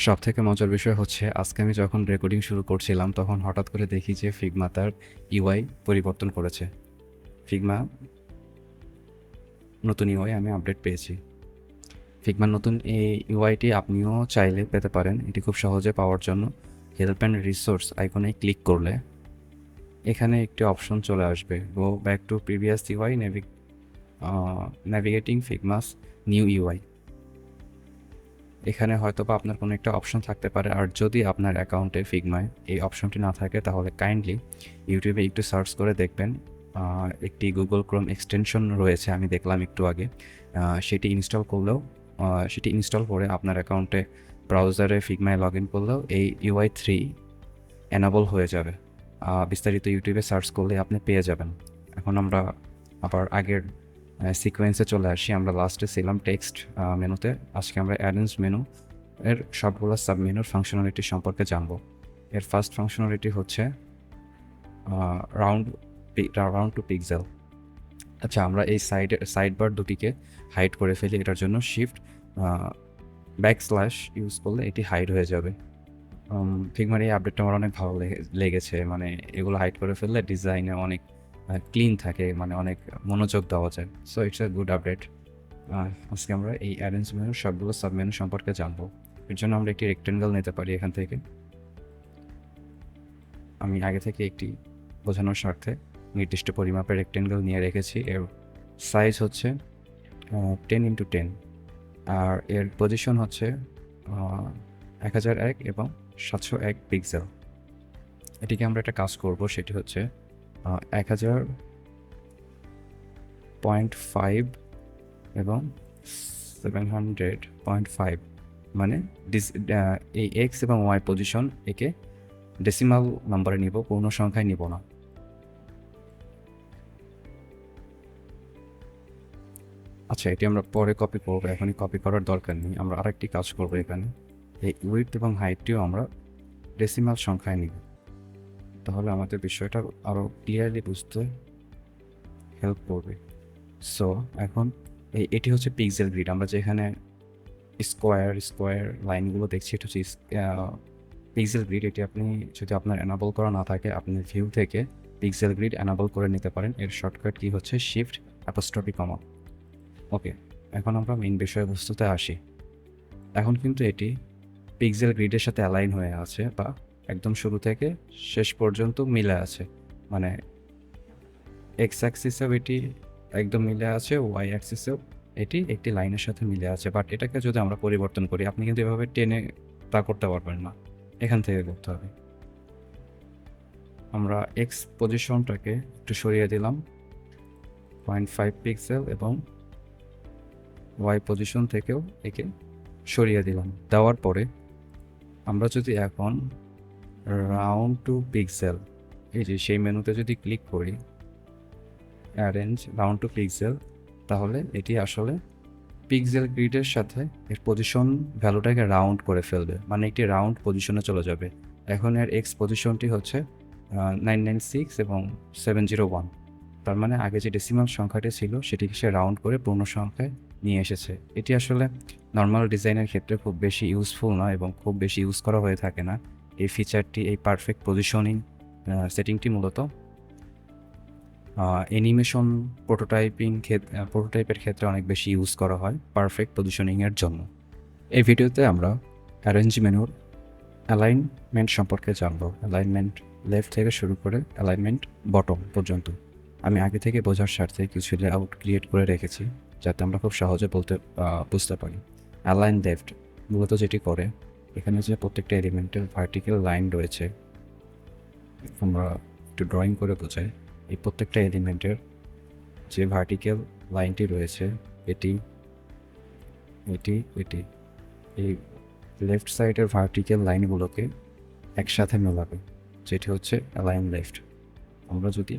সবথেকে মজার বিষয় হচ্ছে আজকে আমি যখন রেকর্ডিং শুরু করছিলাম তখন হঠাৎ করে দেখি যে ফিগমা তার ইউআই পরিবর্তন করেছে। ফিগমা নতুন ইউআই আমি আপডেট পেয়েছি। ফিগমার নতুন এই ইউআইটি আপনিও চাইলে পেতে পারেন। এটি খুব সহজে পাওয়ার জন্য হেল্প অ্যান্ড রিসোর্স আইকনে ক্লিক করলে এখানে একটি অপশন চলে আসবে, go back to previous UI navigating Figma's new UI. এখানে হয়তোবা আপনার কোনো একটা অপশন থাকতে পারে, আর যদি আপনার অ্যাকাউন্টে ফিগমায় এই অপশনটি না থাকে তাহলে কাইন্ডলি ইউটিউবে একটু সার্চ করে দেখবেন। একটি গুগল ক্রোম এক্সটেনশন রয়েছে, আমি দেখলাম একটু আগে। সেটি ইনস্টল করে আপনার অ্যাকাউন্টে ব্রাউজারে ফিগমায় লগ ইন করলেও এই UI3 এনাবল হয়ে যাবে। বিস্তারিত ইউটিউবে সার্চ করলে আপনি পেয়ে যাবেন। এখন আমরা আবার আগের সিকোয়েন্সে চলে আসি। আমরা লাস্টে ছিলাম টেক্সট মেনুতে। আজকে আমরা অ্যারেঞ্জ মেনু এর সবগুলো সাবমেনুর ফাংশনালিটি সম্পর্কে জানব। এর ফার্স্ট ফাংশনালিটি হচ্ছে রাউন্ড রাউন্ড টু পিক্সেল। আচ্ছা, আমরা এই সাইড বার দুটিকে হাইড করে ফেলি। এটার জন্য শিফট ব্যাকস্ল্যাশ ইউজ করলে এটি হাইড হয়ে যাবে। ফিগমার এই আপডেটটা আমার অনেক ভালো লেগেছে। মানে এগুলো হাইড করে ফেললে ডিজাইনে অনেক ক্লিন থাকে, মানে অনেক মনোযোগ দেওয়া যায়। So it's a good update. আজকে আমরা এই অ্যারেঞ্জ মেনুর সবগুলো সাবমেনু সম্পর্কে জানবো। এর জন্য আমরা একটি রেক্টেঙ্গেল নিতে পারি এখান থেকে। আমি আগে থেকে একটি বোঝানোর স্বার্থে নির্দিষ্ট পরিমাপের রেক্টেঙ্গেল নিয়ে রেখেছি। এর সাইজ হচ্ছে 10x10, আর এর পজিশন হচ্ছে 1001 এবং 701 পিক্সেল। এটিকে আমরা একটা কাজ করব, সেটি হচ্ছে 1000.5 এবং 700.5, মানে এই এক্স এবং ওয়াই পজিশন একে ডেসিমাল নাম্বারে নিব, পূর্ণ সংখ্যায় নিব না। আচ্ছা, এটি আমরা পরে কপি করবো, এখনই কপি করার দরকার নেই। আমরা আরেকটি কাজ করবো, এখানে এই উইডথ এবং হাইটটিও আমরা ডেসিমাল সংখ্যায় নিব। তাহলে আমাদের বিষয়টা আরও ক্লিয়ারলি বুঝতে হেল্প করবে। সো এখন এটি হচ্ছে পিক্সেল গ্রিড। আমরা যেখানে স্কোয়ার লাইনগুলো দেখছি, এটা হচ্ছে পিক্সেল গ্রিড। এটি আপনি যদি আপনার এনাবল করা না থাকে, আপনি ভিউ থেকে পিক্সেল গ্রিড এনাবল করে নিতে পারেন। এর শর্টকাট কি হচ্ছে শিফট অ্যাপোস্ট্রফি কমা। ওকে, এখন আমরা মেইন বিষয়বস্তুতে আসি। এখন কিন্তু এটি পিক্সেল গ্রিডের সাথে অ্যালাইন হয়ে আছে, বা একদম শুরু থেকে শেষ পর্যন্ত মিলে আছে। মানে এক্স অ্যাক্সিসেও এটি একদম মিলে আছে, ওয়াই অ্যাক্সিসেও এটি একটি লাইনের সাথে মিলে আছে। বাট এটাকে যদি আমরা পরিবর্তন করি, আপনি কিন্তু এভাবে টেনে তা করতে পারবেন না, এখান থেকে করতে হবে। আমরা এক্স পজিশনটাকে একটু সরিয়ে দিলাম 0.5 পিক্সেল, এবং ওয়াই পজিশন থেকেও একে সরিয়ে দিলাম। দেওয়ার পরে আমরা যদি এখন রাউন্ড টু পিক্সেল, এই যে সেই মেনুতে যদি ক্লিক করি অ্যারেঞ্জ রাউন্ড টু পিক্সেল, তাহলে এটি আসলে পিক্সেল গ্রিডের সাথে এর পজিশন ভ্যালুটাকে রাউন্ড করে ফেলবে, মানে একটি রাউন্ড পজিশনে চলে যাবে। এখন এর এক্স পজিশনটি হচ্ছে 996 এবং 701। তার মানে আগে যে ডেসিমাল সংখ্যাটি ছিল সেটিকে সে রাউন্ড করে পূর্ণ সংখ্যায় নিয়ে এসেছে। এটি আসলে নর্মাল ডিজাইনের ক্ষেত্রে খুব বেশি ইউজফুল নয় এবং খুব বেশি ইউজ করা হয়ে থাকে না। এই ফিচারটি, এই পারফেক্ট পজিশনিং সেটিংটি মূলত অ্যানিমেশন প্রোটোটাইপের ক্ষেত্রে অনেক বেশি ইউজ করা হয় পারফেক্ট পজিশনিংয়ের জন্য। এই ভিডিওতে আমরা অ্যারেঞ্জ মেনুর অ্যালাইনমেন্ট সম্পর্কে জানব। অ্যালাইনমেন্ট লেফট থেকে শুরু করে অ্যালাইনমেন্ট বটম পর্যন্ত। আমি আগে থেকে বোঝার স্বার্থে কিছু লেআউট ক্রিয়েট করে রেখেছি, যাতে আমরা খুব সহজে বুঝতে পারি। অ্যালাইন লেফট মূলত যেটি করে, এখানে যে প্রত্যেকটা এলিমেন্টের ভার্টিক্যাল লাইন রয়েছে, আমরা একটু ড্রয়িং করে বোঝাই। এই প্রত্যেকটা এলিমেন্টের যে ভার্টিক্যাল লাইনটি রয়েছে, এটি এটি এটি এই লেফট সাইডের ভার্টিক্যাল লাইনগুলোকে একসাথে মেলাবে, যেটি হচ্ছে অ্যালাইন লেফট। আমরা যদি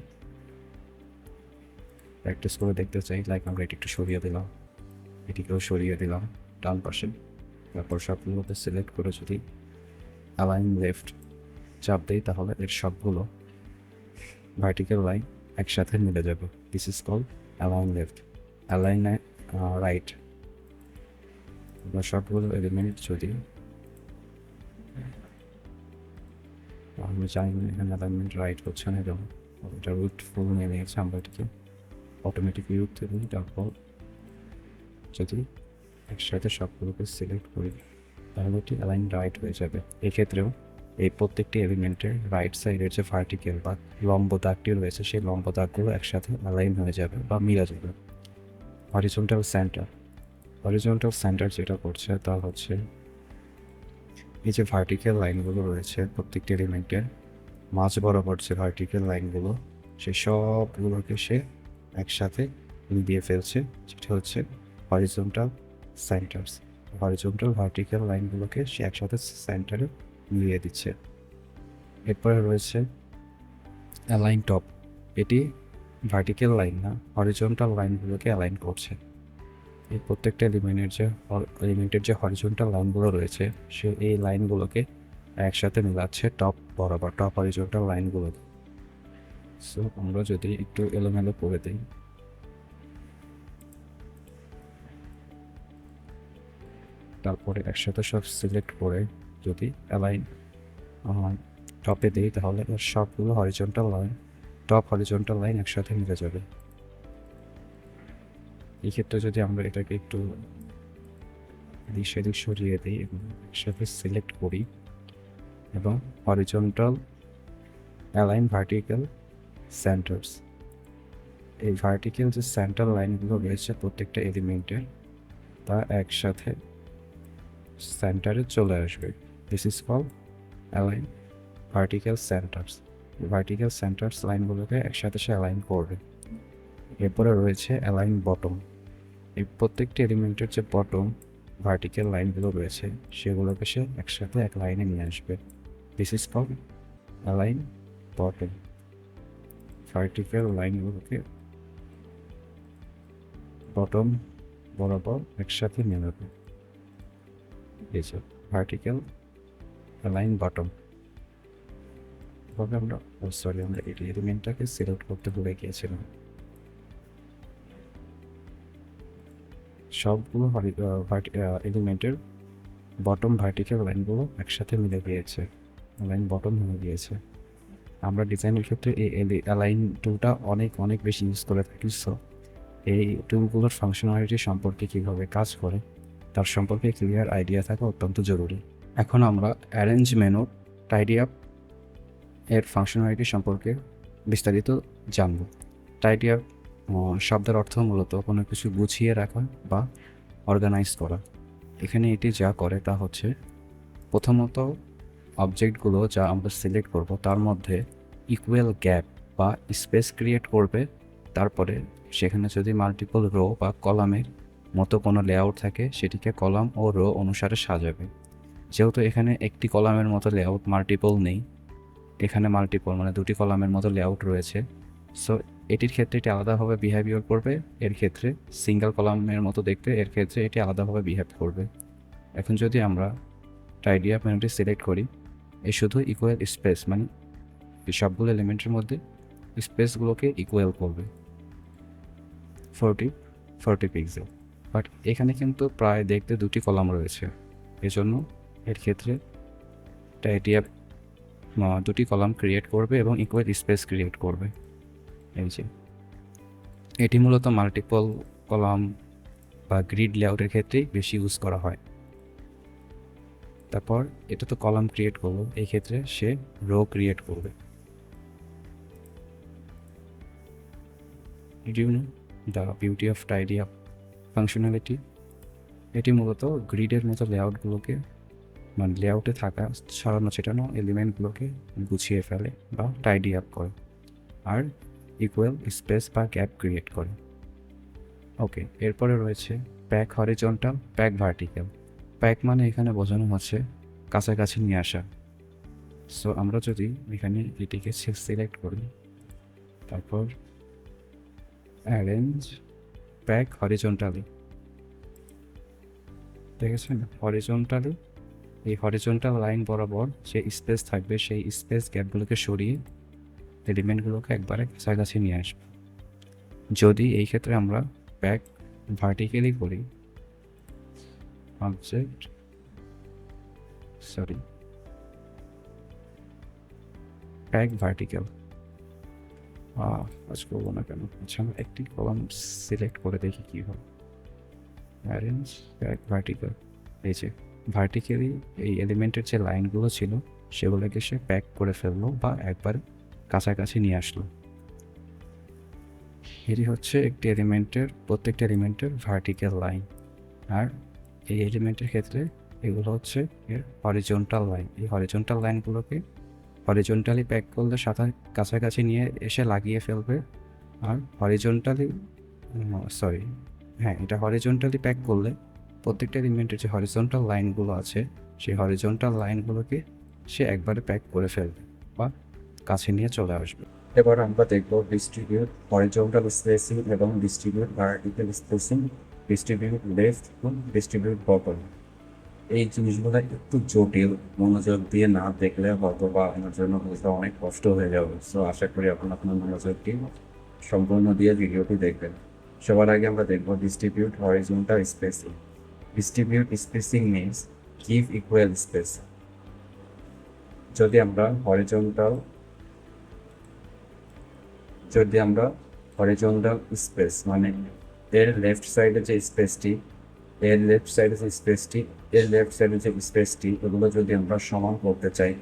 প্র্যাকটিস করে দেখতে চাই, লাইক আমরা এটি একটু সরিয়ে দিলাম, এটিকেও সরিয়ে দিলাম ডান পাশে, তারপর সবগুলোতে সিলেক্ট করে যদি অ্যালাইন লেফট চাপ দিই, তাহলে এর সবগুলো ভার্টিক্যাল লাইন একসাথে মিলে যাবে। This is call align left. Align right, আমরা সবগুলো এলিমেন্ট যদি আমি জানি না এখানে অ্যালাইনমেন্ট রাইট হচ্ছে না কেন। এটা রুট ফুল নিয়ে নিয়েছে, আমরা এটাকে অটোমেটিক রুট দিই। তারপর যদি একসাথে সবগুলোকে সিলেক্ট করি তাহলে এটি অ্যালাইন রাইট হয়ে যাবে। এক্ষেত্রেও এই প্রত্যেকটি এলিমেন্টের রাইট সাইডের যে ভার্টিক্যাল বা লম্ব দাগটি রয়েছে সেই লম্ব দাগগুলো একসাথে অ্যালাইন হয়ে যাবে বা মিলে যাবে। হরিজন্টাল সেন্টার যেটা করছে তা হচ্ছে এই যে ভার্টিক্যাল লাইনগুলো রয়েছে প্রত্যেকটি এলিমেন্টের মাঝ বরাবর যে ভার্টিক্যাল লাইনগুলো সেই সবগুলোকে সে একসাথে মিলিয়ে ফেলছে, যেটা হচ্ছে হরিজন্টাল ভার্টিক্যাল লাইনগুলোকে সে একসাথে সেন্টারে মিলিয়ে দিচ্ছে। এরপরে রয়েছে অ্যালাইন টপ। এটি ভার্টিক্যাল লাইন না, হরিজন্টাল লাইনগুলোকে অ্যালাইন করছে। এই প্রত্যেকটা এলিমেন্টের যে হরিজন্টাল লাইনগুলো রয়েছে সে এই লাইনগুলোকে একসাথে মিলাচ্ছে টপ বরাবর, টপ হরিজন্টাল লাইনগুলোকে। সো আমরা যদি একটু এলোমেলো করে দিই, তারপরে একসাথে সব সিলেক্ট করে যদি অ্যালাইন টপে দিই তাহলে সবগুলো টপ হরিজন্টাল লাইন একসাথে মিলে যাবে। এই ক্ষেত্রে যদি আমরা এটাকে একটু সেদিক সরিয়ে দিই এবং একসাথে সিলেক্ট করি এবং হরিজন্টাল অ্যালাইন ভার্টিক্যাল সেন্টার্স, এই ভার্টিক্যাল যে সেন্টার লাইনগুলো রয়েছে প্রত্যেকটা এলিমেন্টের তা একসাথে সেন্টারে চলে আসবে। This is call align vertical centres লাইনগুলোকে একসাথে সে অ্যালাইন করবে। এরপরে রয়েছে অ্যালাইন বটম। এই প্রত্যেকটি এলিমেন্টের যে বটম ভার্টিক্যাল লাইনগুলো রয়েছে সেগুলোকে সে একসাথে এক লাইনে নিয়ে আসবে। This is call align bottom. Vertical লাইনগুলোকে বটম বরাবর একসাথে মেলাবে। এই যে ভার্টিক্যাল অ্যালাইন বটম। আমরা এই এলিমেন্টটাকে সিলেক্ট করতে ভুলে গিয়েছিলাম। সবগুলো এলিমেন্টের বটম ভার্টিক্যাল লাইনগুলো একসাথে মিলে গিয়েছে, লাইন বটম হয়ে গিয়েছে। আমরা ডিজাইনের ক্ষেত্রে এই অ্যালাইন টুলটা অনেক অনেক বেশি ইউজ করে থাকি। সো এই টুলগুলোর ফাংশনালিটি সম্পর্কে কীভাবে কাজ করে তার সম্পর্কে ক্লিয়ার আইডিয়া থাকা অত্যন্ত জরুরি। এখন আমরা অ্যারেঞ্জ মেনু টাইডি আপ এর ফাংশনালিটি সম্পর্কে বিস্তারিত জানব। টাইডি আপ শব্দের অর্থ মূলত কোনো কিছু গুছিয়ে রাখা বা অর্গানাইজ করা। এখানে এটি যা করে তা হচ্ছে প্রথমত অবজেক্টগুলো যা আমরা সিলেক্ট করব তার মধ্যে ইকুয়াল গ্যাপ বা স্পেস ক্রিয়েট করবে। তারপরে সেখানে যদি মাল্টিপল রো বা কলামের মতো কোনো লেআউট থাকে সেটিকে কলাম ও রো অনুসারে সাজাবে। যেহেতু এখানে একটি কলামের মতো লেআউট মাল্টিপল নেই, এখানে মাল্টিপল মানে দুটি কলামের মতো লেআউট রয়েছে। সো এটির ক্ষেত্রে এটি আলাদাভাবে বিহেভিয়ার করবে, এর ক্ষেত্রে সিঙ্গেল কলামের মতো দেখতে এর ক্ষেত্রে এটি আলাদাভাবে বিহেভ করবে। এখন যদি আমরা টাইডি আপ মেনুটি সিলেক্ট করি, এ শুধু ইকুয়াল স্পেস মানে সবগুলো এলিমেন্টের মধ্যে স্পেসগুলোকে ইকুয়াল করবে 40 পিক্সেল। বাট এখানে কিন্তু প্রায় দেখতে দুটি কলাম রয়েছে, এজন্য এর ক্ষেত্রে টাইডি আপ দুটি কলাম ক্রিয়েট করবে এবং ইকুয়াল স্পেস ক্রিয়েট করবে। এই যে এটি মূলত মাল্টিপল কলাম বা গ্রিড লেআউটের ক্ষেত্রেই বেশি ইউজ করা হয়। তারপর এটা তো কলাম ক্রিয়েট করবো, এই ক্ষেত্রে সে রো ক্রিয়েট করবে। The beauty of tidy up functionality, এটি মূলত গ্রিডের মতো লেআউটগুলোকে মানে লেআউটে থাকা ছড়ানো ছেটানো এলিমেন্টগুলোকে গুছিয়ে ফেলে বা টাইডি আপ করে, আর ইকুয়াল স্পেস বা গ্যাপ ক্রিয়েট করে। ওকে, এরপরে রয়েছে pack horizontal, pack vertical. Pack মানে এখানে বোঝানো হচ্ছে কাছাকাছি নিয়ে আসা। সো আমরা যদি এখানে এটিকে সিলেক্ট করি, তারপর অ্যারেঞ্জ প্যাক হরিজন্টালি, দেখেছেন হরিজন্টালি, এই হরিজন্টাল লাইন বরাবর যে স্পেস থাকবে সেই স্পেস গ্যাপগুলোকে সরিয়ে এলিমেন্টগুলোকে একবারে কাছাকাছি নিয়ে আসবে। যদি এই ক্ষেত্রে আমরা প্যাক ভার্টিক্যালি করি, প্যাক ভার্টিক্যাল কাজ করবো না কেন? আচ্ছা, আমি একটি কলাম সিলেক্ট করে দেখি কী হয়। অ্যারেঞ্জ প্যাক ভার্টিক্যাল, এই যে ভার্টিক্যালি এই এলিমেন্টের যে লাইনগুলো ছিল সেগুলোকে সে প্যাক করে ফেললো বা একবার কাছাকাছি নিয়ে আসলো। এটি হচ্ছে একটি এলিমেন্টের, প্রত্যেকটা এলিমেন্টের ভার্টিক্যাল লাইন। আর এই এলিমেন্টের ক্ষেত্রে এগুলো হচ্ছে এর হরিজন্টাল লাইন। এই হরিজন্টাল লাইনগুলোকে হরিজন্টালি প্যাক করলে সাথে কাছাকাছি নিয়ে এসে লাগিয়ে ফেলবে। আর হরিজন্টালি এটা হরিজন্টালি প্যাক করলে প্রত্যেকটা এলিমেন্টের যে হরিজন্টাল লাইনগুলো আছে সেই হরিজন্টাল লাইনগুলোকে সে একবারে প্যাক করে ফেলবে বা কাছে নিয়ে চলে আসবে। এবার আমরা দেখব ডিস্ট্রিবিউট হরিজন্টাল স্পেসিং এবং distribute vertical spacing, distribute left এবং ডিস্ট্রিবিউট বটম। এই জিনিসগুলো একটু জটিল, মনোযোগ দিয়ে না দেখলে হয়তো বা আপনার জন্য বোঝা অনেক কষ্ট হয়ে যাবে। সো আশা করি আপনার মনোযোগটি সম্পূর্ণ দিয়ে ভিডিওটি দেখবেন। সবার আগে আমরা দেখব distribute horizontal spacing. Distribute spacing means give equal space. যদি আমরা হরিজন্টাল স্পেস মানে এর লেফট সাইডে যে স্পেসটি, এর লেফট সাইডে যে স্পেসটি এগুলো যদি আমরা সমান করতে চাই,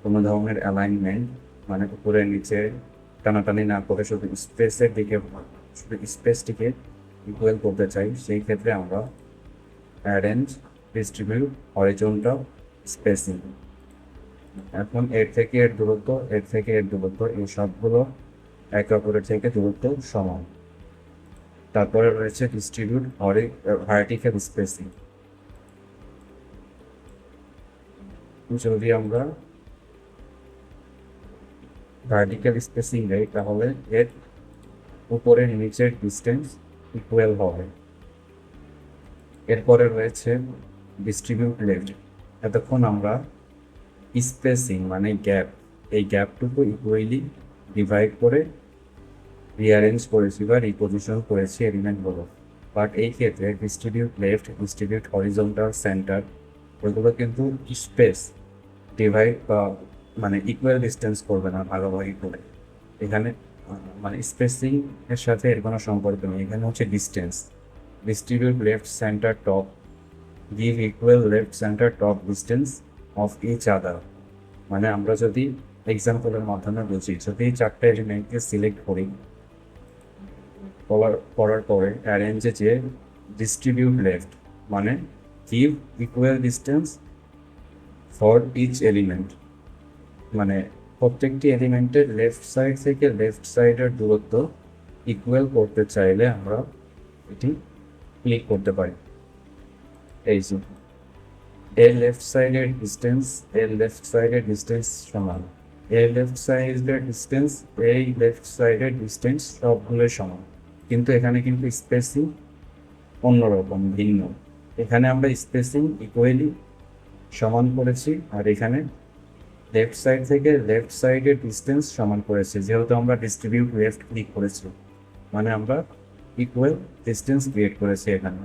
কোনো ধরনের অ্যালাইনমেন্ট মানে উপরে নিচে টানাটানি না করে শুধু স্পেসের দিকে, শুধু স্পেসটিকে ইকুয়াল করতে চাই, সেই ক্ষেত্রে আমরা অ্যারেঞ্জ ডিস্ট্রিবিউট হরিজন্টাল স্পেসিং। এখন এর থেকে এর দূরত্ব এই সবগুলো একে অপরের থেকে দূরত্ব সমান। তারপরে রয়েছে ডিস্ট্রিবিউট ভার্টিক্যাল স্পেসিং। যদি আমরা ভার্টিক্যাল স্পেসিং দেই তাহলে এর উপরের নিচের ডিস্টেন্স ইকুয়াল হবে। এরপরে রয়েছে ডিস্ট্রিবিউট লেফট। এতক্ষণ আমরা স্পেসিং মানে গ্যাপ, এই গ্যাপটুকু ইকুয়ালি ডিভাইড করে রিঅ্যারেঞ্জ করেছি বা রিপোজিশন করেছি এলিমেন্টগুলো। বাট এই ক্ষেত্রে distribute left, distribute horizontal, centre ওইগুলো কিন্তু স্পেস ডিভাইড বা মানে ইকুয়াল ডিস্টেন্স করবে না ভাগাভাগি করে। এখানে মানে স্পেসিং এর সাথে এর কোনো সম্পর্ক নেই, এখানে হচ্ছে distance. Distribute left centre top give equal left centre top distance of each other. মানে আমরা যদি এক্সাম্পলের মাধ্যমে বুঝি, যদি এই চারটে এলিমেন্টকে সিলেক্ট করি, করার পরে অ্যারেঞ্জে যে ডিস্ট্রিবিউট লেফট মানে give equal distance for each element, মানে প্রত্যেকটি এলিমেন্টের লেফট সাইড থেকে লেফট সাইডের দূরত্ব ইকুয়াল করতে চাইলে আমরা এটি ক্লিক করতে পারি। এই যে এর লেফট সাইডের ডিস্টেন্স সমান, এর লেফট সাইডের ডিস্টেন্স সবগুলো সমান, কিন্তু এখানে কিন্তু স্পেসিং অন্যরকম, ভিন্ন। এখানে আমরা স্পেসিং ইকুয়ালি সমান করেছি আর এখানে লেফট সাইড থেকে লেফট সাইডের ডিস্টেন্স সমান করেছি। যেহেতু আমরা ডিস্ট্রিবিউট লেফট ক্লিক করেছি মানে আমরা ইকুয়াল ডিস্টেন্স ক্রিয়েট করেছি এখানে।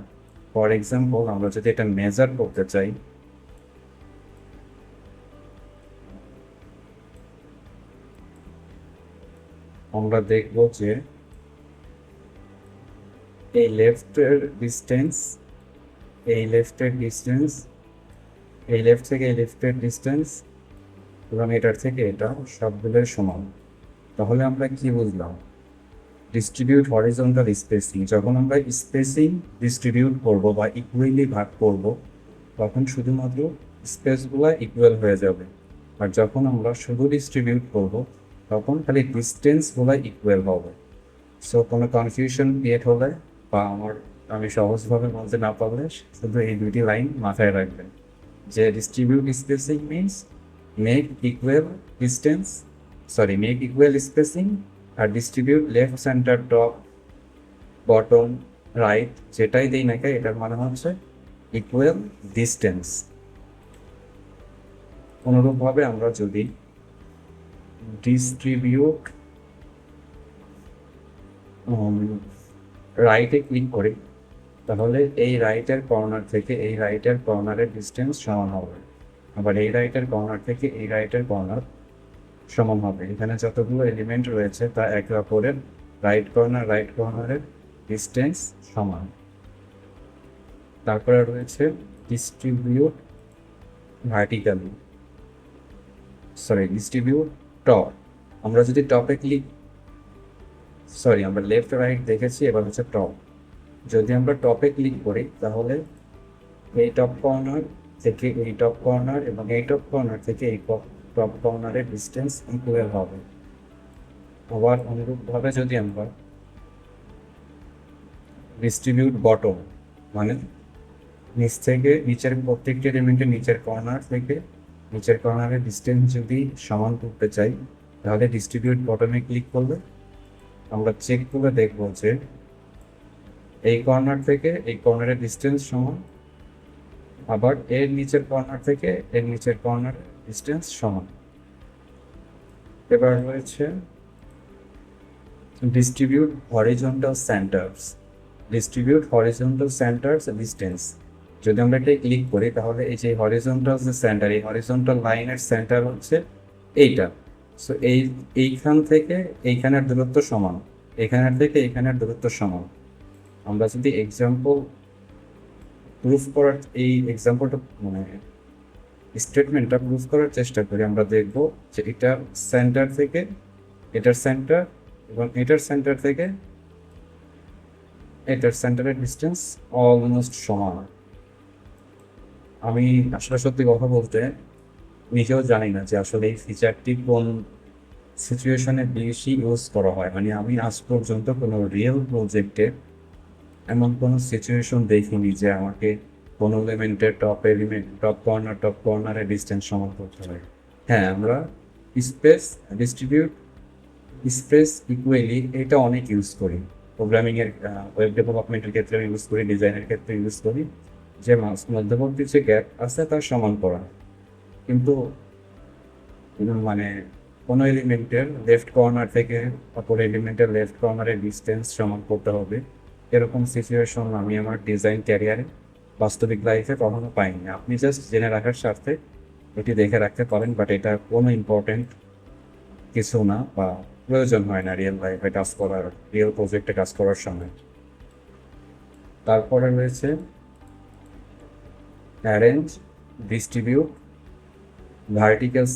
ফর এক্সাম্পল আমরা যদি এটা মেজার করতে চাই, আমরা দেখব যে এই লেফটের ডিস্টেন্স, এই লেফট থেকে এই লেফটের ডিস্টেন্স এবং এটার থেকে এটা সবগুলোর সমান। তাহলে আমরা কি বুঝলাম? ডিস্ট্রিবিউট হরিজন্টাল স্পেসিং, যখন আমরা স্পেসিং ডিস্ট্রিবিউট করব বা ইকুয়ালি ভাগ করব তখন শুধুমাত্র স্পেসগুলো ইকুয়াল হয়ে যাবে। আর যখন আমরা শুধু ডিস্ট্রিবিউট করব তখন খালি ডিস্টেন্সগুলো ইকুয়াল হবে। সো কোনো কনফিউশন ক্রিয়েট হলে বা আমি সহজভাবে বলতে না পারলে শুধু এই দুইটি লাইন মাথায় রাখবেন যে distribute spacing means make equal spacing, আর distribute left centre top bottom right যেটাই দেই না এটার মানে হচ্ছে ইকুয়াল ডিস্টেন্স। অনুরূপভাবে আমরা যদি ডিস্ট্রিবিউট রাইটে ক্লিক করি তাহলে এই রাইটের কর্নার থেকে এই রাইটের কর্নারের ডিস্টেন্স সমান হবে। আবার এই রাইটের কর্নার থেকে এই রাইটের কর্নার সমান হবে। এখানে যতগুলো এলিমেন্ট রয়েছে তা একে অপরের রাইট কর্নারের ডিস্টেন্স সমান। তারপরে রয়েছে ডিস্ট্রিবিউট ভার্টিক্যালি, ডিস্ট্রিবিউট টপ। আমরা যদি টপে ক্লিক, আমরা লেফট রাইট দেখেছি, এবার হচ্ছে টপ। যদি আমরা টপে ক্লিক করি তাহলে এই টপ কর্নার থেকে এই টপ কর্নার এবং এই টপ কর্নার থেকে এই টপ কর্নারের ডিস্টেন্স ইকুয়াল হবে। আবার অনুরূপভাবে যদি আমরা ডিস্ট্রিবিউট বটম, মানে নিচ থেকে নিচের প্রত্যেকটি এলিমেন্টের নিচের কর্নারের ডিস্টেন্স যদি সমান করতে চাই, তাহলে ডিস্ট্রিবিউট বটমে ক্লিক করলে আমরা চেক করে দেখব যে এই কর্নার থেকে এই কর্নারের ডিস্টেন্স সমান, আবার এর নিচের কর্নার থেকে এর নিচের কর্নারের ডিস্টেন্স সমান। এবার রয়েছে ডিস্ট্রিবিউট হরিজন্টাল সেন্টারস ডিস্টেন্স। যদি আমরা এটা ক্লিক করি তাহলে এই যে হরিজন্টাল যে সেন্টার, এই হরিজন্টাল লাইনের সেন্টার হচ্ছে এইটা। সো এইখান থেকে এইখানের দূরত্ব সমান, এখানের থেকে এইখানের দূরত্ব সমান। আমরা যদি এক্সাম্পল প্রুফ করার এই এক্সাম্পলটা মানে স্টেটমেন্টটা প্রুফ করার চেষ্টা করি, আমরা দেখব যে এটা সেন্টার থেকে এটার সেন্টার এবং এটার সেন্টার থেকে এটার সেন্টারের ডিস্টেন্স অলমোস্ট সমান। আমি আসলে সত্যি কথা বলতে নিজেও জানি না যে আসলে এই ফিচারটি কোন সিচুয়েশনে বেশি ইউজ করা হয়। মানে আমি আজ পর্যন্ত কোনো রিয়েল প্রজেক্টে এমন কোনো সিচুয়েশন দেখিনি যে আমাকে কোনো এলিমেন্টের টপ কর্নারের ডিস্টেন্স সমান করতে হয়। হ্যাঁ, আমরা স্পেস ইকুয়ালি এটা অনেক ইউজ করি প্রোগ্রামিংয়ের, ওয়েব ডেভেলপমেন্টের ক্ষেত্রে ইউজ করি, ডিজাইনের ক্ষেত্রে ইউজ করি, যে মধ্যবর্তী যে গ্যাপ আছে তার সমান করা। কিন্তু মানে কোনো এলিমেন্টের লেফট কর্নার থেকে অপর এলিমেন্টের লেফট কর্নারের ডিস্টেন্স সমান করতে হবে, এরকম সিচুয়েশন আমি আমার ডিজাইন ক্যারিয়ারে বাস্তবিক লাইফে কখনো পাইনি। আপনি জাস্ট জেনে রাখার স্বার্থে এটি দেখে রাখতে পারেন, বাট এটা কোনো ইম্পর্টেন্ট কিছু না বা প্রয়োজন হয় না রিয়েল প্রজেক্টে কাজ করার সময়। তারপরে রয়েছে অ্যারেঞ্জ ডিস্ট্রিবিউট ভার্টিক্যাল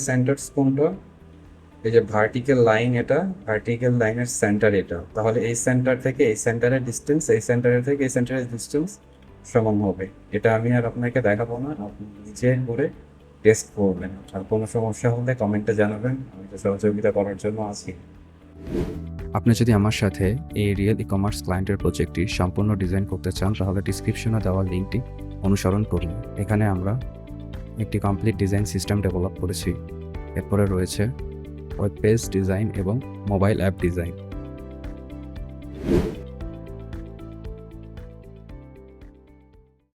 সেন্টারস কোনটা? এই যে ভার্টিক্যাল লাইন, এটা ভার্টিক্যাল লাইনের সেন্টার এটা। তাহলে এই সেন্টার থেকে এই সেন্টারের ডিস্টেন্স, এই সেন্টারের থেকে এই সেন্টারের ডিস্টেন্স সমান হবে। এটা আমি আর আপনাকে দেখাবো না, আপনি নিজে করে টেস্ট করবেন। আর কোনো সমস্যা হলে কমেন্টে জানাবেন, আমি তো সহযোগিতা করার জন্য আছি। আপনি যদি আমার সাথে এই রিয়েল ই কমার্স ক্লায়েন্টের প্রজেক্টটি সম্পূর্ণ ডিজাইন করতে চান তাহলে ডিসক্রিপশনে দেওয়া লিঙ্কটি অনুসরণ করুন। এখানে আমরা একটি কমপ্লিট ডিজাইন সিস্টেম ডেভেলপ করেছি। এরপরে রয়েছে ওয়েব পেজ ডিজাইন এবং মোবাইল অ্যাপ ডিজাইন।